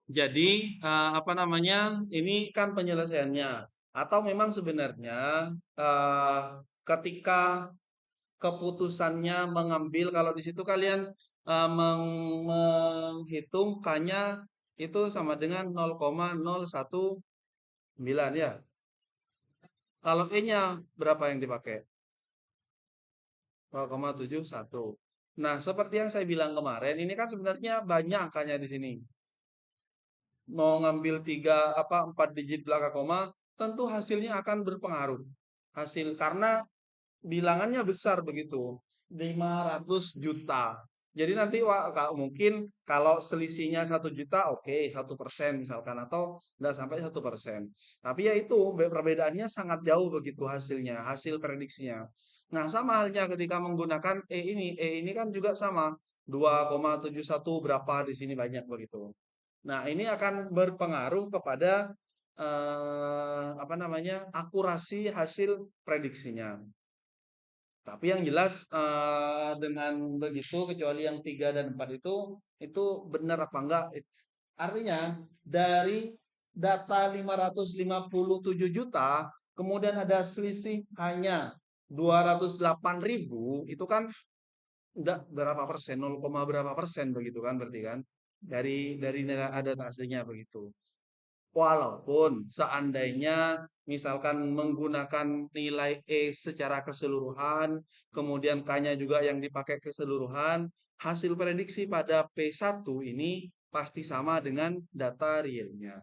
Jadi apa namanya? Ini kan penyelesaiannya. Atau memang sebenarnya eh, ketika keputusannya mengambil kalau di situ kalian menghitung K-nya itu sama dengan 0,019 ya. Kalau E-nya berapa yang dipakai? 0,71. Nah, seperti yang saya bilang kemarin, ini kan sebenarnya banyak angkanya di sini. Mau ngambil 4 digit belakang koma, tentu hasilnya akan berpengaruh. Hasil karena bilangannya besar begitu, 500 juta. Jadi nanti mungkin kalau selisihnya 1 juta, oke, 1% misalkan, atau nggak sampai 1%. Tapi ya itu perbedaannya sangat jauh begitu hasilnya, hasil prediksinya. Nah, sama halnya ketika menggunakan E ini kan juga sama, 2,71 berapa di sini banyak begitu. Nah, ini akan berpengaruh kepada apa namanya akurasi hasil prediksinya. Tapi yang jelas dengan begitu kecuali yang 3 dan 4 itu benar apa enggak? Artinya dari data 557 juta kemudian ada selisih hanya 208.000 itu kan enggak berapa persen 0, berapa persen begitu kan berarti kan dari nilai ada aslinya begitu. Walaupun seandainya misalkan menggunakan nilai E secara keseluruhan, kemudian K-nya juga yang dipakai keseluruhan, hasil prediksi pada P1 ini pasti sama dengan data realnya.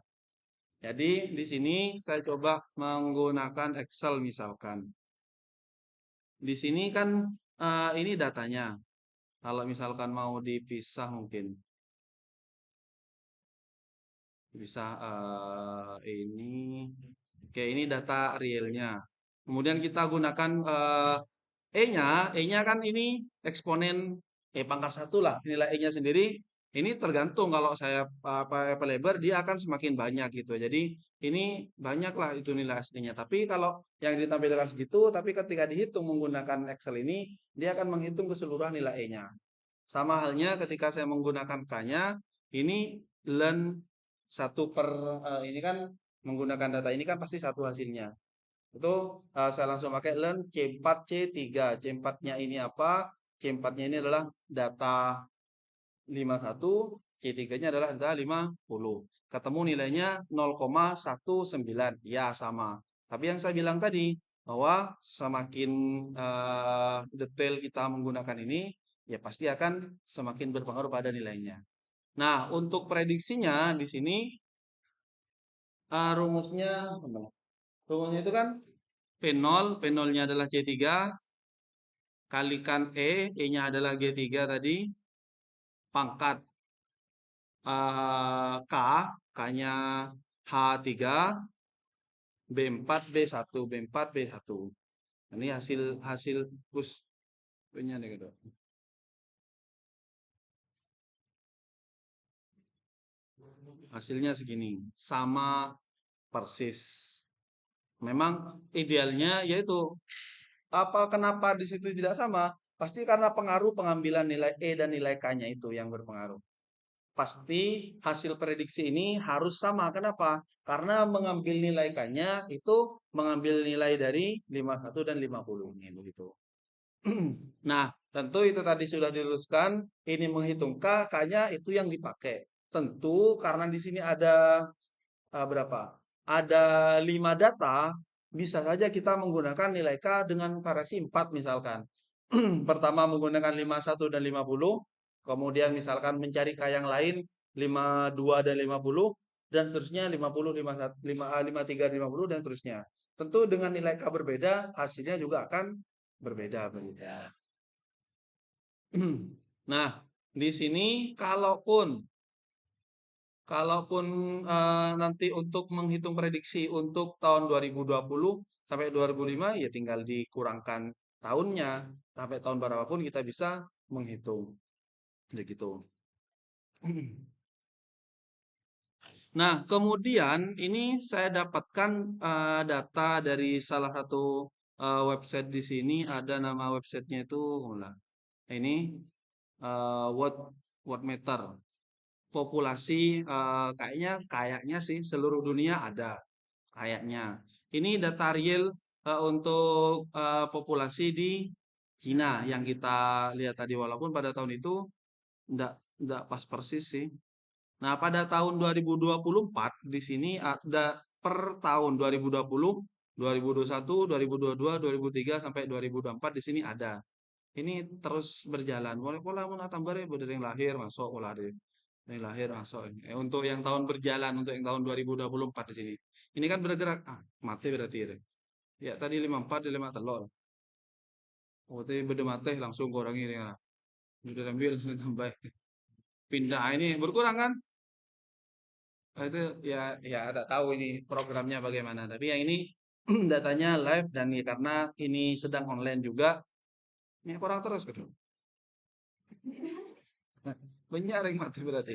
Jadi di sini saya coba menggunakan Excel misalkan. Di sini kan ini datanya. Kalau misalkan mau dipisah mungkin bisa ini. Oke, ini data realnya. Kemudian kita gunakan E-nya kan ini eksponen pangkat 1 lah. Nilai E-nya sendiri ini tergantung kalau saya apa lebar dia akan semakin banyak gitu. Jadi ini banyak lah itu nilai aslinya. Tapi kalau yang ditampilkan segitu, tapi ketika dihitung menggunakan Excel ini, dia akan menghitung keseluruhan nilai E-nya. Sama halnya ketika saya menggunakan K-nya, ini len ini kan menggunakan data ini kan pasti satu hasilnya. Itu saya langsung pakai len C4 C3. C4-nya ini apa? C4-nya ini adalah data 51, C3-nya adalah data 50. Ketemu nilainya 0,19. Ya, sama. Tapi yang saya bilang tadi bahwa semakin detail kita menggunakan ini, ya pasti akan semakin berpengaruh pada nilainya. Nah, untuk prediksinya di sini rumusnya rumusnya itu kan P0, P0-nya adalah C3, kalikan E-nya adalah G3 tadi, pangkat K, K-nya H3, B4, B1, B4, B1. Ini hasil hasil bus punya nih gitu. Hasilnya segini, sama persis. Memang idealnya yaitu kenapa di situ tidak sama? Pasti karena pengaruh pengambilan nilai E dan nilai K-nya itu yang berpengaruh. Pasti hasil prediksi ini harus sama. Kenapa? Karena mengambil nilai K-nya itu mengambil nilai dari 51 dan 50 ini begitu. Nah, tentu itu tadi sudah diluruskan. Ini menghitung K, K-nya itu yang dipakai. Tentu karena di sini ada berapa? Ada 5 data, bisa saja kita menggunakan nilai K dengan variasi 4 misalkan. Pertama menggunakan 51 dan 50, kemudian misalkan mencari K yang lain 52 dan 50, dan seterusnya 50, 51, 53, 50 dan seterusnya. Tentu dengan nilai K berbeda, hasilnya juga akan berbeda. Nah, di sini kalaupun nanti untuk menghitung prediksi untuk tahun 2020 sampai 2005 ya tinggal dikurangkan tahunnya sampai tahun berapapun kita bisa menghitung. Begitu. Nah, kemudian ini saya dapatkan data dari salah satu website di sini ada nama websitenya itu ini World World Meter. populasi kayaknya sih seluruh dunia ada kayaknya. Ini data real untuk populasi di Cina yang kita lihat tadi walaupun pada tahun itu enggak pas persis sih. Nah, pada tahun 2024 di sini ada per tahun 2020, 2021, 2022, 2023 sampai 2024 di sini ada. Ini terus berjalan. Mulai pola mun tambah deh dari yang lahir masuk pola deh. Yang lahir masuk. Untuk yang tahun berjalan untuk yang tahun 2024 di sini. Ini kan bergerak. Mati berarti ya. Ya tadi 54 di 5 telur. Oh, tadi beda mati langsung kurangi ya. Sudah ambil sudah tambah. Pindah ini berkurang kan? Nah, itu ya ada tahu ini programnya bagaimana. Tapi yang ini datanya live dan ya karena ini sedang online juga, ini kurang terus gitu. Banyak yang mati berarti.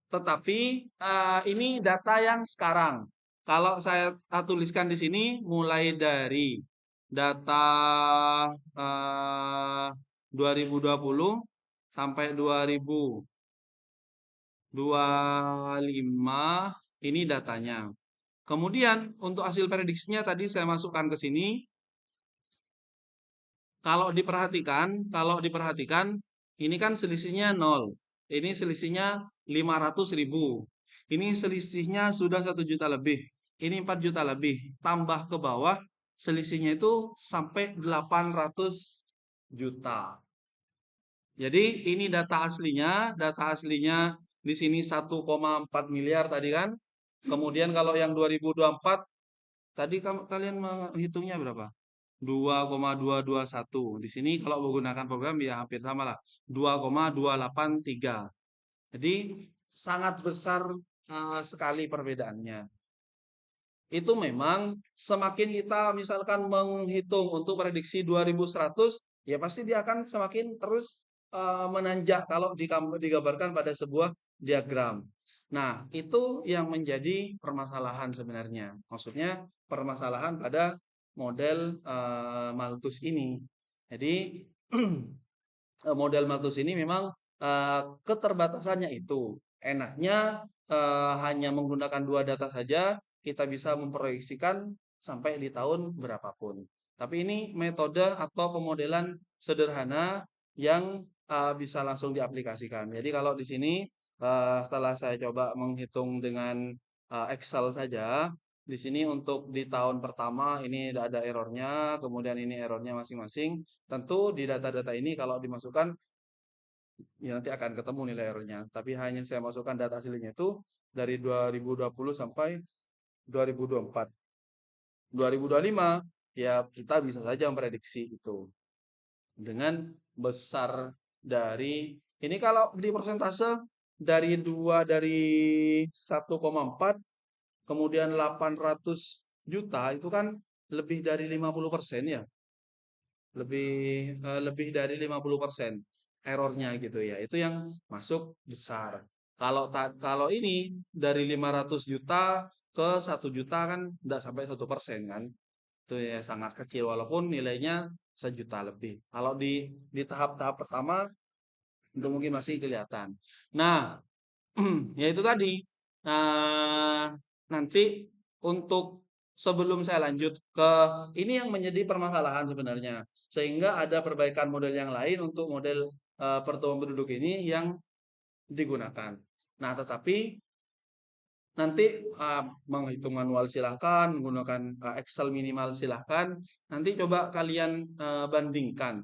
Tetapi ini data yang sekarang. Kalau saya tuliskan di sini mulai dari data 2020 sampai 2025 ini datanya. Kemudian untuk hasil prediksinya tadi saya masukkan ke sini. Kalau diperhatikan, ini kan selisihnya 0. Ini selisihnya 500.000. Ini selisihnya sudah 1 juta lebih. Ini 4 juta lebih. Tambah ke bawah, selisihnya itu sampai 800 juta. Jadi ini data aslinya. Data aslinya di sini 1,4 miliar tadi kan. Kemudian kalau yang 2024, tadi kalian menghitungnya berapa? 2,221. Di sini kalau menggunakan program ya hampir sama lah. 2,283. Jadi sangat besar sekali perbedaannya. Itu memang semakin kita misalkan menghitung untuk prediksi 2100, ya pasti dia akan semakin terus menanjak kalau digambarkan pada sebuah diagram. Nah, itu yang menjadi permasalahan sebenarnya. Maksudnya permasalahan pada model Malthus ini. Jadi model Malthus ini memang keterbatasannya itu. Enaknya hanya menggunakan 2 data saja kita bisa memproyeksikan sampai di tahun berapapun. Tapi ini metode atau pemodelan sederhana yang bisa langsung diaplikasikan. Jadi kalau di sini setelah saya coba menghitung dengan Excel saja, di sini untuk di tahun pertama ini tidak ada errornya, kemudian ini errornya masing-masing. Tentu di data-data ini kalau dimasukkan ya nanti akan ketemu nilai errornya. Tapi hanya saya masukkan data aslinya itu dari 2020 sampai 2024. 2025 ya kita bisa saja memprediksi itu dengan besar dari ini kalau di persentase dari 1,4 kemudian 800 juta itu kan lebih dari 50% ya. Lebih dari 50% errornya gitu ya. Itu yang masuk besar. Kalau ini dari 500 juta ke 1 juta kan tidak sampai 1% kan. Itu ya sangat kecil walaupun nilainya 1 juta lebih. Kalau di tahap-tahap pertama itu mungkin masih kelihatan. Nah, ya itu tadi. Nah, nanti untuk sebelum saya lanjut ke ini yang menjadi permasalahan sebenarnya. Sehingga ada perbaikan model yang lain untuk model pertumbuhan penduduk ini yang digunakan. Nah, tetapi nanti menghitung manual silahkan, menggunakan Excel minimal silahkan. Nanti coba kalian bandingkan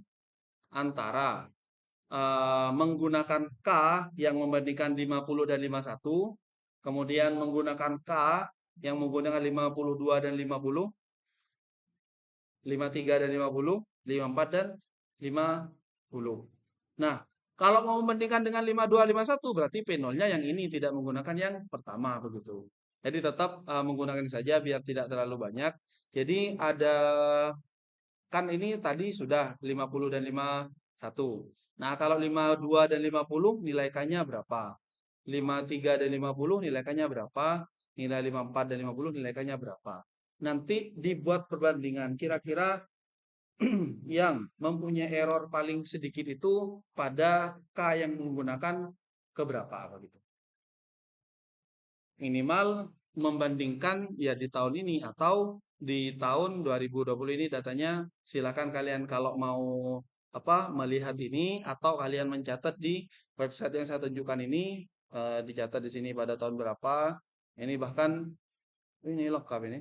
antara menggunakan K yang membandingkan 50 dan 51, kemudian menggunakan K yang menggunakan 52 dan 50, 53 dan 50, 54 dan 50. Nah, kalau mau membandingkan dengan 52, 51 berarti P0-nya yang ini tidak menggunakan yang pertama begitu. Jadi tetap menggunakan saja biar tidak terlalu banyak. Jadi ada kan ini tadi sudah 50 dan 51. Nah, kalau 52 dan 50 nilai K-nya berapa? 53 dan 50 nilai K-nya berapa? Nilai 54 dan 50 nilai K-nya berapa? Nanti dibuat perbandingan. Kira-kira yang mempunyai error paling sedikit itu pada K yang menggunakan keberapa begitu. Minimal membandingkan ya di tahun ini atau di tahun 2020 ini datanya silakan kalian kalau mau melihat ini atau kalian mencatat di website yang saya tunjukkan ini dicatat di sini pada tahun berapa. Ini bahkan ini lengkap ini.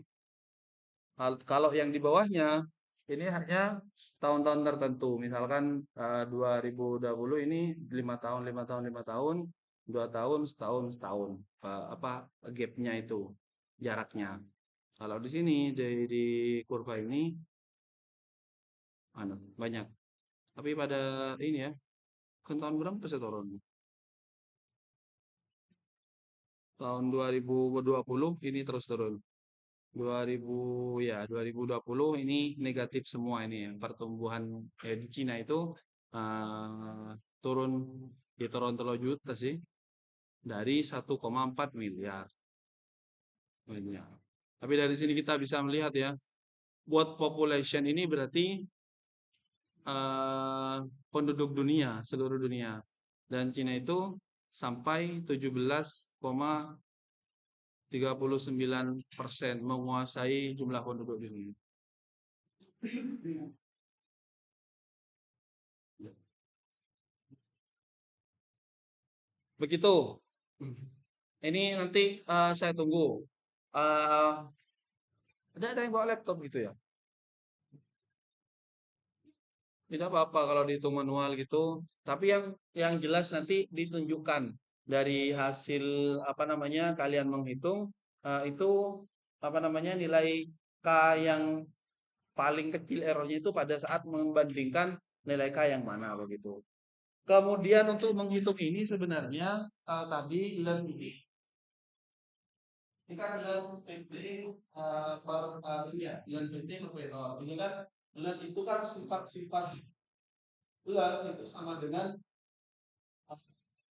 Kalau yang di bawahnya ini hanya tahun-tahun tertentu. Misalkan 2020 ini 5 tahun, 5 tahun, 5 tahun, 2 tahun, setahun, setahun. Gapnya itu, jaraknya. Kalau di sini di kurva ini banyak. Tapi pada ini ya, kan tahun berapa saya turun? Tahun 2020 ini terus turun. 2000 ya 2020 ini negatif semua ini yang pertumbuhan di Cina itu turun di Toronto juta sih dari 1,4 miliar. Tapi dari sini kita bisa melihat ya, buat population ini berarti penduduk dunia, seluruh dunia. Dan Cina itu sampai 17,39% menguasai jumlah penduduk dunia. Begitu. Ini nanti saya tunggu. Eh, ada yang bawa laptop gitu ya? Tidak apa-apa kalau dihitung manual gitu. Tapi yang jelas nanti ditunjukkan dari hasil kalian menghitung itu nilai K yang paling kecil errornya itu pada saat membandingkan nilai K yang mana begitu. Kemudian untuk menghitung ini sebenarnya tadi learn ini kan learn PT per ini ya, learn PT per PO. Ini kan learn itu kan sifat-sifat learn itu sama dengan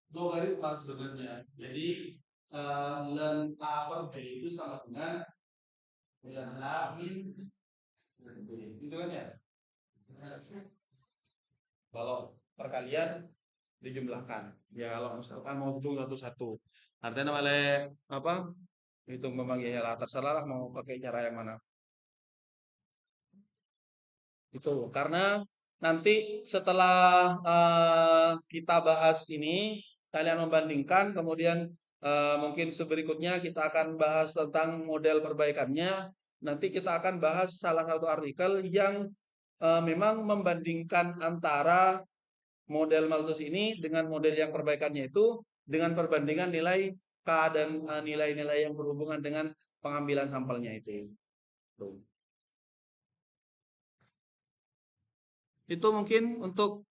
logaritma sebenarnya. Jadi learn A per B itu sama dengan learn A min learn B. Itu kan ya. Kalau perkalian dijumlahkan. Ya kalau misalkan mau hitung satu-satu. Artinya oleh apa? Hitung membaginya lah. Terserah lah mau pakai cara yang mana. Itu karena nanti setelah kita bahas ini, kalian membandingkan, kemudian mungkin seberikutnya kita akan bahas tentang model perbaikannya. Nanti kita akan bahas salah satu artikel yang memang membandingkan antara model Malthus ini dengan model yang perbaikannya itu dengan perbandingan nilai K dan nilai-nilai yang berhubungan dengan pengambilan sampelnya itu. Tuh. Itu mungkin untuk